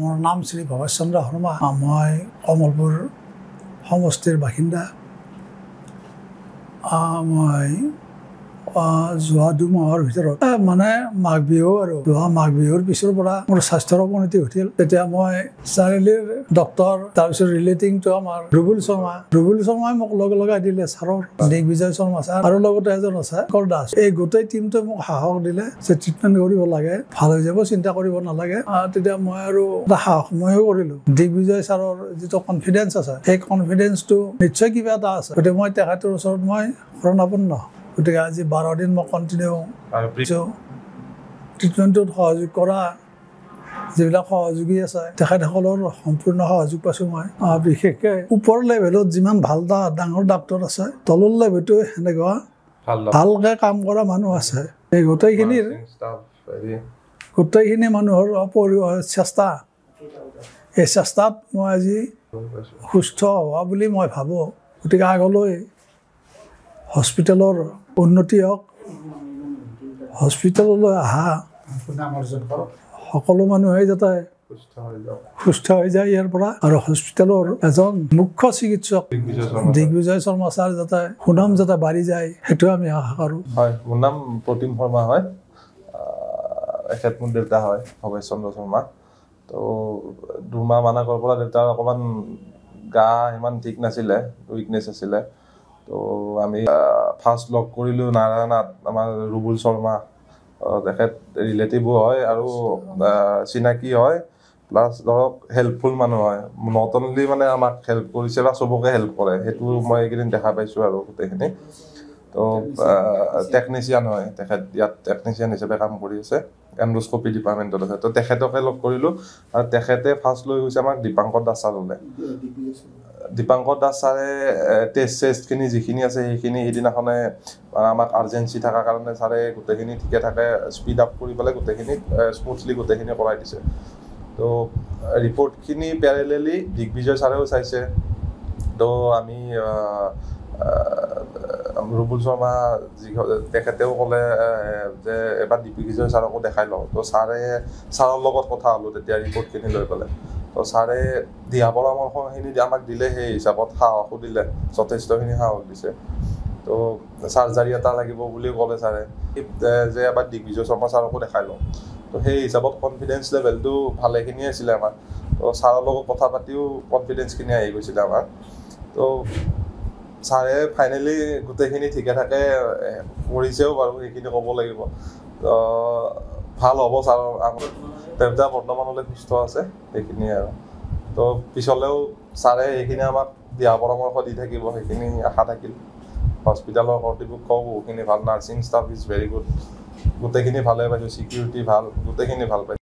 মোৰ নাম শ্ৰী ভৱেশ চন্দ্ৰ শৰ্মা। মই কমলপুৰ সমষ্টিৰ বাসিন্দা। মই যোৱা 2 মাহৰ ভিতৰত মানে মাঘ বিহু আৰু মাঘ বিহুৰ পিছৰ পৰা মোৰ স্বাস্থ্যৰ অৱনতি হৈছিল। তেতিয়া মই চাৰিআলিৰ ডক্টৰ, তাৰপিছত ৰিলেটিং টু আমাৰ ৰুবুল শৰ্মাই মোক লগাই দিলে ছাৰৰ, দিগ্বিজয় শৰ্মা ছাৰ আৰু লগতে এজন আছে কল দাস। এই গোটেই টিমটোৱে মোক সাহস দিলে যে ট্ৰিটমেণ্ট কৰিব লাগে, ভাল হৈ যাব, চিন্তা কৰিব নালাগে। তেতিয়া মই আৰু এটা সাহস ময়ো কৰিলোঁ। দিগ্বিজয় ছাৰৰ যিটো কনফিডেঞ্চ আছে, সেই কনফিডেঞ্চটো নিশ্চয় কিবা এটা আছে। গতিকে মই তেখেতৰ ওচৰত মই শৰণাপন্ন। গতিকে আজি 12 দিন মই কণ্টিনিউ ট্ৰিটমেণ্টত সহযোগ কৰা যিবিলাক সহযোগী আছে তেখেতসকলৰ সম্পূৰ্ণ সহযোগ পাইছোঁ মই। বিশেষকৈ ওপৰ লেভেলত যিমান ভাল ডাঙৰ ডাক্তৰ আছে, তলৰ লেভেলটো সেনেকুৱা ভালকৈ কাম কৰা মানুহ আছে। এই গোটেইখিনি মানুহৰ চেষ্টা, এই চেষ্টাত মই আজি সুস্থ হোৱা বুলি মই ভাবোঁ। গতিকে আগলৈ হস্পিটেলৰ উন্নতি হওক, হস্পিটেললৈ অহা সকলো মানুহে যাতে সুস্থ হৈ যায় ইয়াৰ পৰা, আৰু হস্পিটেলৰ এজন মুখ্য চিকিৎসক দিগ্বিজয় শৰ্মা ছাৰ যাতে সুনাম যাতে বাঢ়ি যায়, সেইটো আমি আশা কৰোঁ। হয়, মোৰ নাম প্ৰতিম শৰ্মা হয়। এখেত মোৰ দেউতা হয়, ভৱেশ চন্দ্ৰ শৰ্মা। তো 2 মাহ মান আগৰ পৰা দেউতাৰ অকণমান গা ইমান ঠিক নাছিলে, উইকনেছ আছিলে। তো আমি ফাৰ্ষ্ট লগ কৰিলোঁ নাৰায়ণাত, আমাৰ ৰুবুল শৰ্মা। তেখেত ৰিলেটিভো হয় আৰু চিনাকি হয়, প্লাছ ধৰক হেল্পফুল মানুহ হয়। নট অনলি মানে আমাক হেল্প কৰিছে বা চবকে হেল্প কৰে, সেইটো মই এইকেইদিন দেখা পাইছোঁ আৰু গোটেইখিনি। তো টেকনিচিয়ান হয় তেখেত, ইয়াত টেকনিচিয়ান হিচাপে কাম কৰি আছে, এণ্ডোস্কপি ডিপাৰ্টমেণ্টত আছে। তো তেখেতকে লগ কৰিলোঁ আৰু তেখেতে ফাৰ্ষ্ট লৈ গৈছে আমাক দীপাংকৰ দাস ছাৰলৈ। দীপাংকৰ দাস ছাৰে টেষ্টখিনি যিখিনি আছে সেইখিনি সেইদিনাখনে আমাক আৰ্জেঞ্চি থকাৰ কাৰণে ছাৰে গোটেইখিনি ঠিকে থাকে স্পীড আপ কৰি পেলাই গোটেইখিনি স্মুথলি গোটেইখিনি কৰাই দিছে। তো ৰিপৰ্টখিনি পেৰেলেলি দিগ্বিজয় ছাৰেও চাইছে। তো আমি ৰুবুল শৰ্মা তেখেতেও ক'লে যে এবাৰ দিগ্বিজয় ছাৰকো দেখাই লওঁ। তো ছাৰৰ লগত কথা হ'লোঁ তেতিয়া ৰিপৰ্টখিনি লৈ পেলাই। তো ছাৰে দিহা পৰামৰ্শখিনি আমাক দিলে, সেই হিচাপত সাহসো দিলে, যথেষ্টখিনি সাহস দিছে। তো চাৰ্জাৰী এটা লাগিব বুলিও ক'লে ছাৰে, যে এবাৰ দিগ্বিজয় শৰ্মা ছাৰকো দেখাই লওঁ। তো সেই হিচাপত কনফিডেঞ্চ লেভেলটো ভালেখিনি আছিলে আমাৰ। তো ছাৰৰ লগত কথা পাতিও কনফিডেঞ্চখিনি আহি গৈছিলে আমাৰ। তো ছাৰে ফাইনেলি গোটেইখিনি ঠিকে থাকে কৰিছেও বাৰু, সেইখিনি ক'ব লাগিব। তো ভাল হ'ব ছাৰৰ। দেউতা বৰ্তমানলৈ সুস্থ আছে, সেইখিনিয়ে আৰু। তো পিছলৈও ছাৰে সেইখিনি আমাক দিহা পৰামৰ্শ দি থাকিব, সেইখিনি আশা থাকিল। হস্পিটেলৰ কৰ্তৃপক্ষও বহুখিনি ভাল, nursing staff is very good, গোটেইখিনি ভালে পাইছোঁ, ছিকিউৰিটি ভাল, গোটেইখিনি ভাল পাইছোঁ।